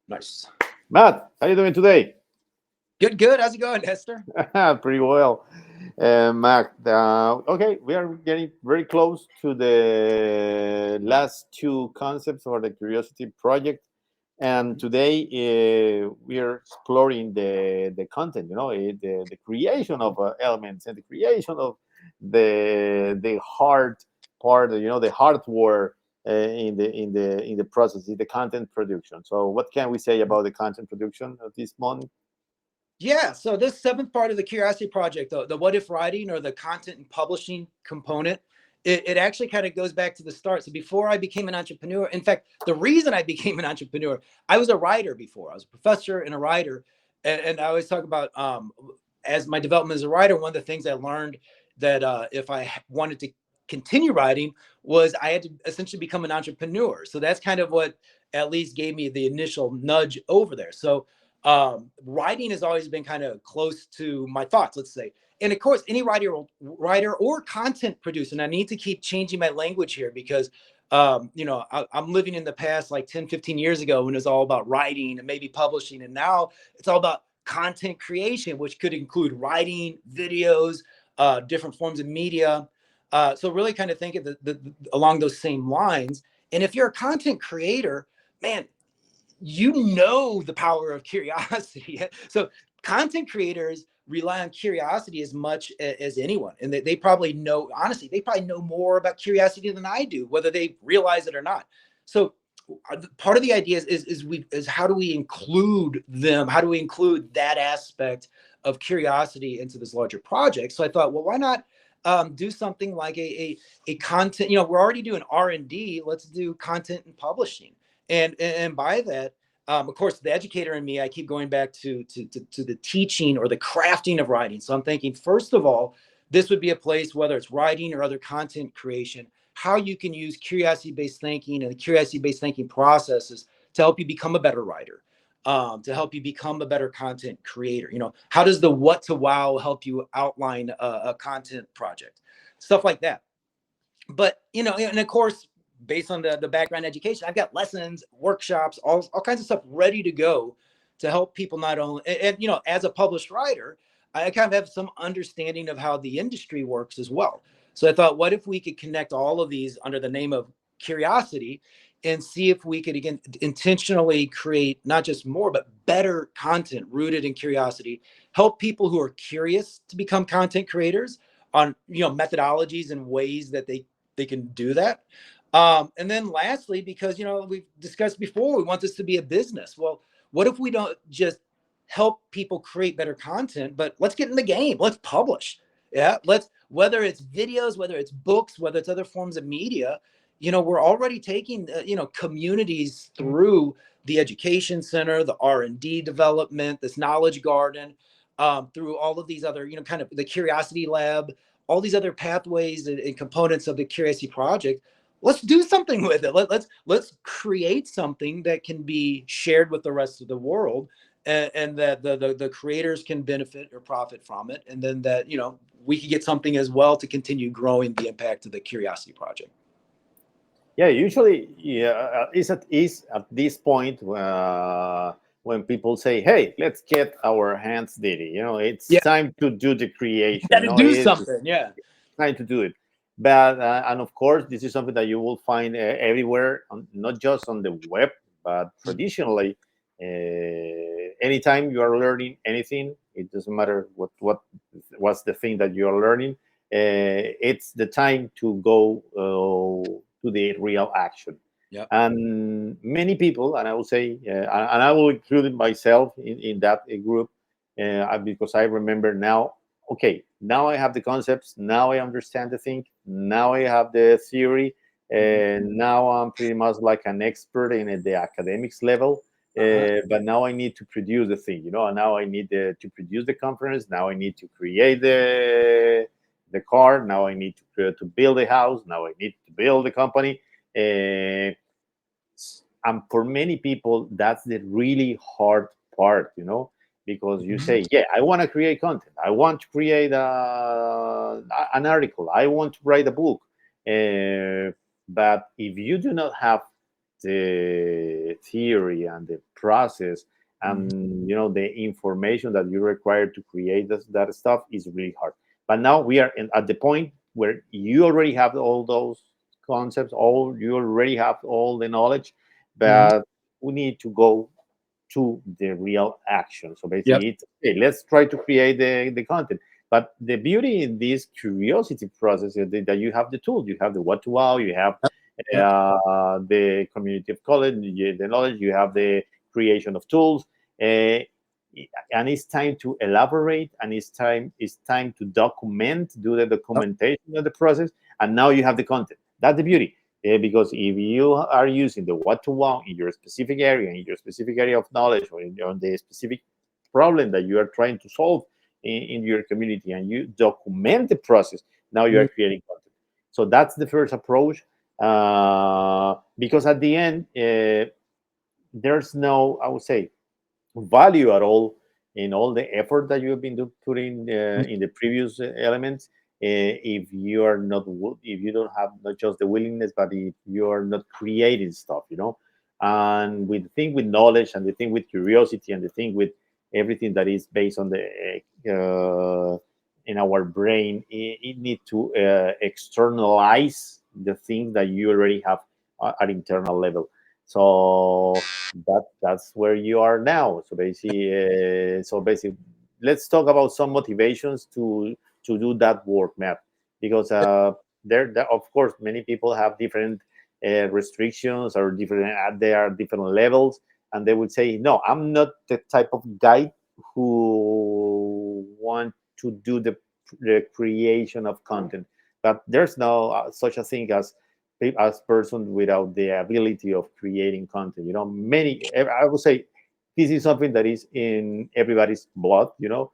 Nice. Matt, how you doing today? Good, good. How's it going, Nestor? Pretty well. Matt, okay, we are getting very close to the last two concepts for the Curiosity project. And today we are exploring the content, the creation of elements and the creation of the hard part, the hardware in the process, in the content production. So, what can we say about the content production of this month? Yeah. So this seventh part of the Curiosity Project, the what if writing or the content and publishing component, it actually kind of goes back to the start. So before I became an entrepreneur, in fact, the reason I became an entrepreneur, I was a writer before. I was a professor and a writer, and I always talk about as my development as a writer. One of the things I learned that if I wanted to continue writing was I had to essentially become an entrepreneur. So that's kind of what at least gave me the initial nudge over there. So writing has always been kind of close to my thoughts, let's say. And of course, any writer or content producer, and I need to keep changing my language here because, I'm living in the past like 10, 15 years ago when it was all about writing and maybe publishing. And now it's all about content creation, which could include writing, videos, different forms of media. So really kind of think of along those same lines. And if you're a content creator, man, you know the power of curiosity. So content creators rely on curiosity as much as anyone, and they probably know, honestly, they probably know more about curiosity than I do, whether they realize it or not. So part of the idea is how do we include them, how do we include that aspect of curiosity into this larger project? So I thought, well, why not do something like a content, we're already doing R&D, let's do content and publishing. And by that, of course, the educator in me, I keep going back to the teaching or the crafting of writing. So I'm thinking, first of all, this would be a place, whether it's writing or other content creation, how you can use curiosity-based thinking and the curiosity-based thinking processes to help you become a better writer, to help you become a better content creator. How does the what to wow help you outline a content project, stuff like that. But and of course, based on the background education, I've got lessons, workshops, all kinds of stuff ready to go to help people not only and as a published writer, I kind of have some understanding of how the industry works as well. So I thought, what if we could connect all of these under the name of curiosity and see if we could again intentionally create not just more but better content rooted in curiosity, help people who are curious to become content creators on methodologies and ways that they can do that. And then lastly, because we've discussed before, we want this to be a business. Well, what if we don't just help people create better content, but let's get in the game. Let's publish. Yeah, let's, whether it's videos, whether it's books, whether it's other forms of media, we're already taking communities through the education center, the R&D development, this knowledge garden, through all of these other kind of the curiosity lab, all these other pathways and components of the curiosity project. Let's do something with it. Let's create something that can be shared with the rest of the world, and that the creators can benefit or profit from it, and then that we can get something as well to continue growing the impact of the curiosity project. Yeah, usually, yeah, is at this point when people say, "Hey, let's get our hands dirty." It's Yeah, time to do the creation. got to do It's something. Yeah. trying to do it. But and of course, this is something that you will find everywhere, not just on the web, but traditionally. Anytime you are learning anything, it doesn't matter what's the thing that you are learning. It's the time to go to the real action. Yeah. And many people, and I will say, and I will include myself in that group, because I remember now, okay, now I have the concepts, now I understand the thing, now I have the theory, and now I'm pretty much like an expert in the academics level. Uh-huh. But now I need to produce the thing, and now I need to produce the conference. Now I need to create the car. Now I need to build a house. Now I need to build a company. Uh, and for many people, that's the really hard part, because you say, yeah, I want to create content. I want to create an article. I want to write a book. But if you do not have the theory and the process Mhm. and the information that you require to create that stuff is really hard. But now we are at the point where you already have all those concepts, all you already have all the knowledge, Mhm. but we need to go to the real action. So Yep. basically, it's okay, let's try to create the content. But the beauty in this curiosity process is that you have the tools, you have the what to wow, you have Yep. the community of college, the knowledge, you have the creation of tools, uh, and it's time to elaborate, and it's time to document, do the Yep. documentation of the process, and now you have the content. That's the beauty. Because if you are using the what to want in your specific area, in your specific area of knowledge, or on the specific problem that you are trying to solve in your community, and you document the process, now you are Mhm. creating content. So that's the first approach. Because at the end, there's no, I would say, value at all in all the effort that you have been putting in the previous elements, if you are not if you don't have not just the willingness, but if you are not creating stuff. And with the thing with knowledge, and the thing with curiosity, and the thing with everything that is based on the in our brain, it need to externalize the things that you already have at internal level. So that's where you are now. So basically, let's talk about some motivations to do that work, Matt, because there of course many people have different restrictions, or different there are different levels, and they would say, no, I'm not the type of guy who want to do the creation of content. But there's no such a thing as person without the ability of creating content. I would say this is something that is in everybody's blood. The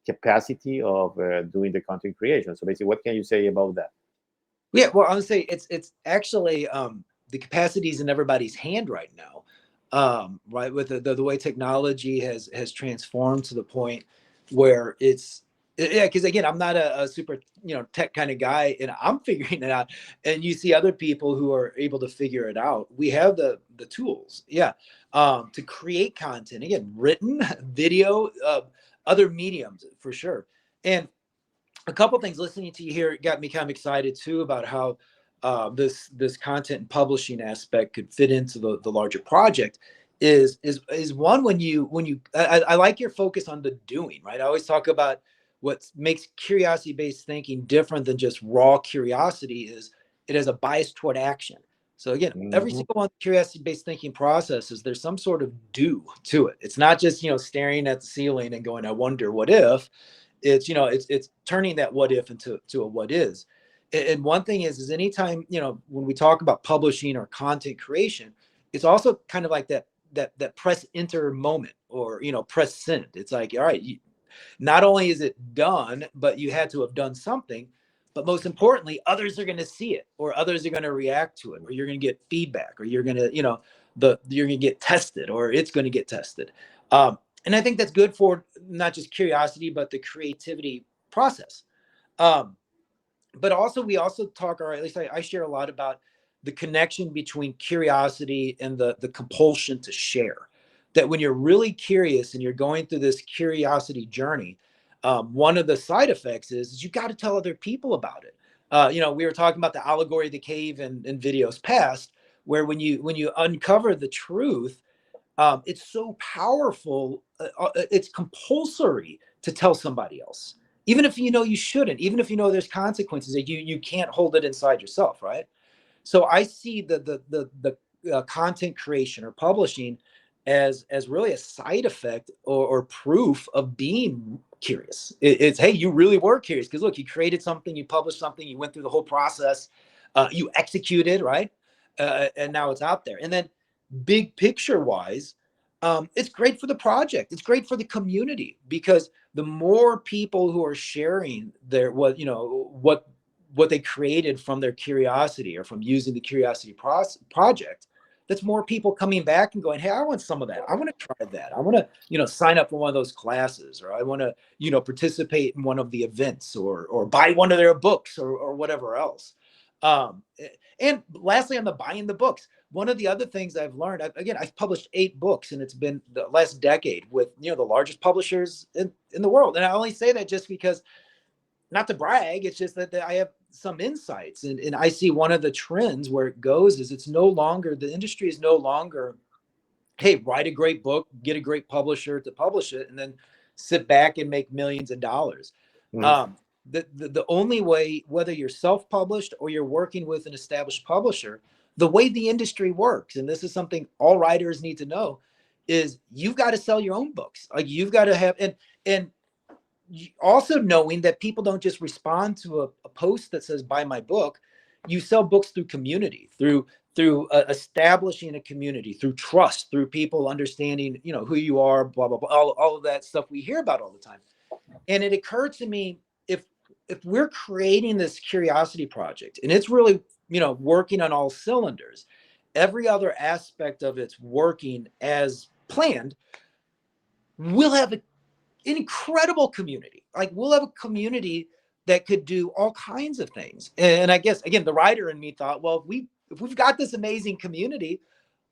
capacity of doing the content creation. So basically, what can you say about that? Yeah, well, I would say it's actually the capacities in everybody's hand right now, right? With the way technology has transformed to the point where yeah. Because again, I'm not a super tech kind of guy, and I'm figuring it out. And you see other people who are able to figure it out. We have the tools, yeah, to create content. Again, written, video, other mediums for sure, and a couple things listening to you here got me kind of excited too about how this content and publishing aspect could fit into the larger project. Is one, I like your focus on the doing, right? I always talk about what makes curiosity based thinking different than just raw curiosity is it has a bias toward action. So again, every Hmm. single one of the curiosity based thinking processes, there's some sort of do to it. It's not just staring at the ceiling and going, I wonder what if. It's turning that what if into a what is. And one thing is anytime when we talk about publishing or content creation, it's also kind of like that press enter moment, or press send. It's like, all right, not only is it done, but you had to have done something. But most importantly, others are going to see it, or others are going to react to it, or you're going to get feedback, or you're going to you're going to get tested, or it's going to get tested. And I think that's good for not just curiosity, but the creativity process. Um, but also, we also talk, or at least I share a lot about the connection between curiosity and the compulsion to share. That when you're really curious and you're going through this curiosity journey, one of the side effects is you got to tell other people about it. We were talking about the allegory of the cave in videos past, where when you uncover the truth, it's so powerful. It's compulsory to tell somebody else, even if you shouldn't, even if there's consequences that you can't hold it inside yourself, right? So I see the content creation or publishing as really a side effect, or proof of being curious. It's, hey, you really were curious because look, you created something, you published something, you went through the whole process, you executed, right? And now it's out there. And then big picture wise, it's great for the project. It's great for the community, because the more people who are sharing their what they created from their curiosity, or from using the curiosity project, that's more people coming back and going, hey, I want some of that. I want to try that. I want to sign up for one of those classes, or I want to participate in one of the events, or buy one of their books, or whatever else. And lastly, on the buying the books, one of the other things I've learned, again, I've published 8 books, and it's been the last decade with the largest publishers in the world. And I only say that just because, not to brag, it's just that I have some insights, and I see one of the trends where it goes is it's no longer, the industry is no longer, hey, write a great book, get a great publisher to publish it, and then sit back and make millions of dollars. Mhm. Um, the only way, whether you're self-published or you're working with an established publisher, the way the industry works, and this is something all writers need to know, is you've got to sell your own books. Like, you've got to have, and also knowing that people don't just respond to a post that says buy my book. You sell books through community, through establishing a community, through trust, through people understanding who you are, blah blah blah, all of that stuff we hear about all the time. And it occurred to me, if we're creating this curiosity project and it's really working on all cylinders, every other aspect of it's working as planned, we'll have an incredible community. Like, we'll have a community that could do all kinds of things. And I guess, again, the writer in me thought, well, if we've got this amazing community,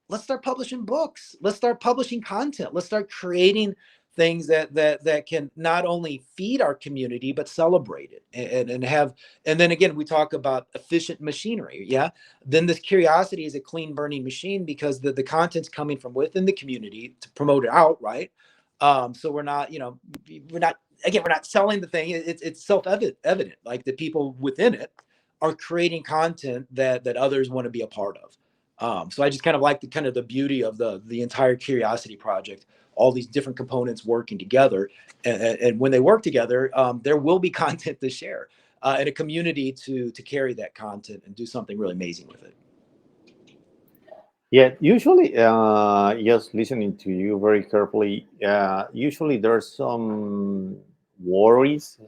let's start publishing books. Let's start publishing content. Let's start creating things that can not only feed our community but celebrate it, and have. And then again, we talk about efficient machinery. Yeah. Then this curiosity is a clean burning machine, because the content's coming from within the community to promote it out, right? So we're not selling the thing. It's self-evident, like the people within it are creating content that others want to be a part of. So I just kind of like the beauty of the entire curiosity project, all these different components working together, and when they work together, there will be content to share, and a community to carry that content and do something really amazing with it. Yeah, usually, just listening to you very carefully, usually there's some worries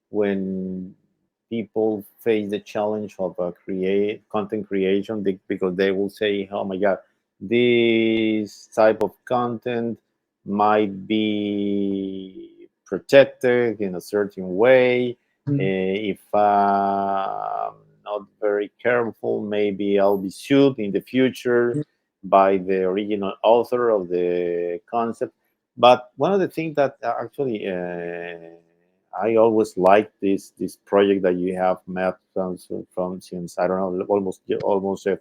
when people face the challenge of create content creation, because they will say, "Oh my God, this type of content might be protected in a certain way. If I'm not very careful, maybe I'll be sued in the future by the original author of the concept." But one of the things that actually I always liked this project that you have made from since, I don't know, almost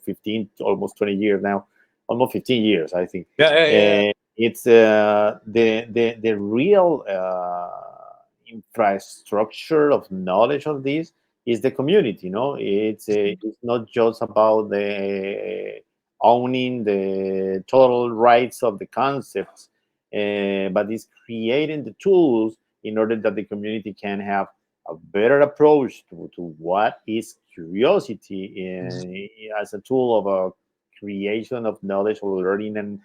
15, almost 20 years now, almost 15 years, I think. Yeah, yeah, yeah. It's the real infrastructure of knowledge of this is the community. It's not just about the owning the total rights of the concepts, but it's creating the tools in order that the community can have a better approach to what is curiosity as a tool of a creation of knowledge or learning, and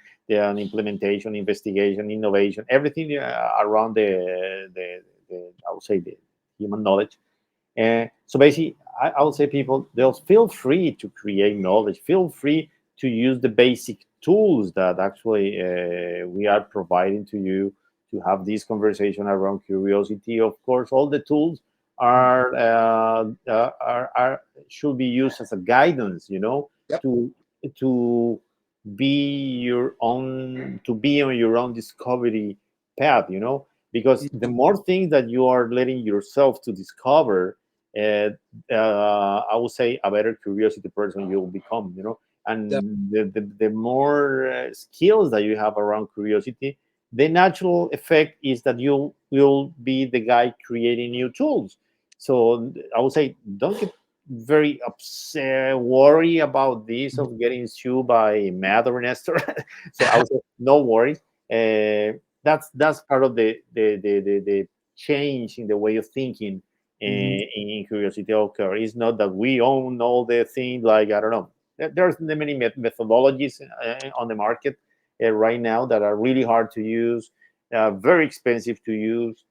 implementation, investigation, innovation, everything around the I would say the human knowledge. So basically, I would say people, they'll feel free to create knowledge, feel free to use the basic tools that actually we are providing to you to have this conversation around curiosity. Of course, all the tools are should be used as a guidance, Yep. to to be on your own discovery path, because the more things that you are letting yourself to discover, uh, I would say a better curiosity person you'll become, Yep. and the more skills that you have around curiosity, the natural effect is that you'll be the guy creating new tools. So I would say, don't get very upset, worry about this of getting sued by Matt or Nestor. So I would say, no worries. That's part of the change in the way of thinking Mhm. in curiosity occur. It's not that we own all the things, like, I don't know. There's many methodologies on the market right now that are really hard to use, very expensive to use,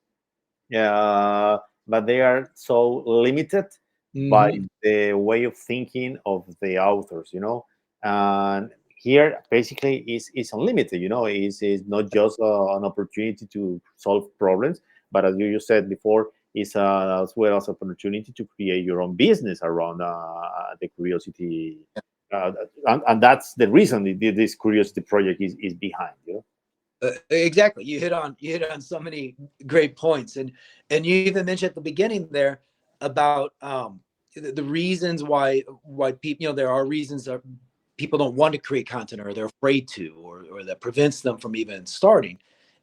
uh, but they are so limited by Mhm. the way of thinking of the authors, And here, basically, is unlimited. Is not just an opportunity to solve problems, but as you said before, is as well as an opportunity to create your own business around the curiosity, uh, and that's the reason this curiosity project is behind. You know? Exactly. You hit on so many great points, and you even mentioned at the beginning there about the reasons why people, there are reasons that people don't want to create content, or they're afraid to, or that prevents them from even starting.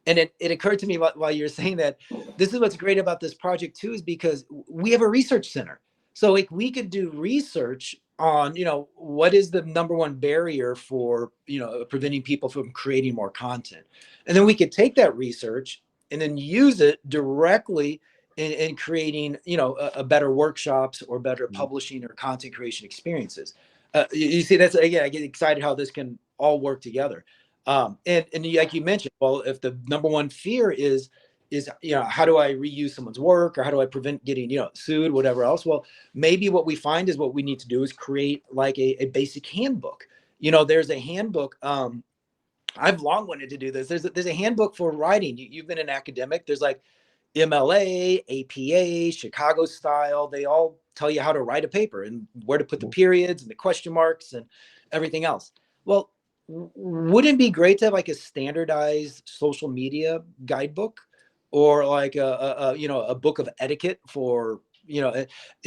And it occurred to me while you were saying that, this is what's great about this project too, is because we have a research center. So like we could do research on, what is the number one barrier for, preventing people from creating more content. And then we could take that research and then use it directly in creating, a better workshops or better publishing or content creation experiences. You see, that's, again, I get excited how this can all work together. And like you mentioned, well, if the number one fear is how do I reuse someone's work, or how do I prevent getting sued, whatever else? Well, maybe what we find is what we need to do is create like a basic handbook. There's a handbook. I've long wanted to do this. There's a handbook for writing. You've been an academic. There's like MLA, APA, Chicago style. They all tell you how to write a paper and where to put the periods and the question marks and everything else. Well, wouldn't it be great to have like a standardized social media guidebook, or like a book of etiquette for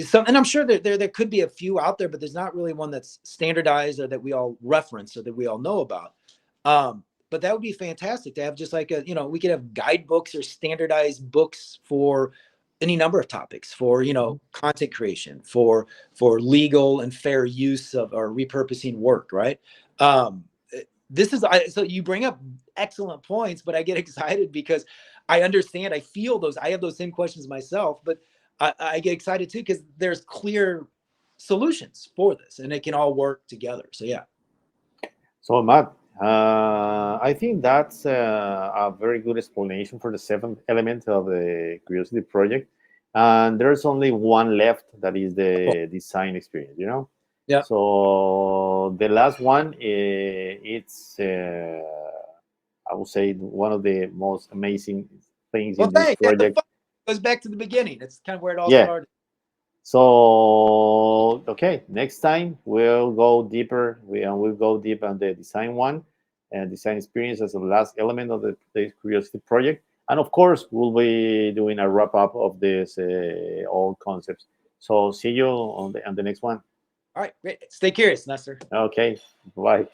some? And I'm sure that there could be a few out there, but there's not really one that's standardized or that we all reference or that we all know about. But that would be fantastic to have, just like we could have guidebooks or standardized books for any number of topics, for content creation, for legal and fair use of or repurposing work, right? um this is so you bring up excellent points, but I get excited because I understand, I feel those, I have those same questions myself, but I get excited too because there's clear solutions for this and it can all work together. So yeah. So, Matt, I think that's a very good explanation for the seventh element of the Curiosity Project. And there's only one left, that is Cool. the design experience, you know? Yeah. So, the last one, it's, I would say, one of the most amazing things Well, in this thanks. Yeah, the project. fun goes back to the beginning. It's kind of where it all Yeah. started. So, okay, next time we'll go deeper. We'll go deep on the design one and design experience as the last element of the Curiosity project. And of course, we'll be doing a wrap up of this all concepts. So, see you on the next one. All right, great. Stay curious, Nestor. Okay, bye.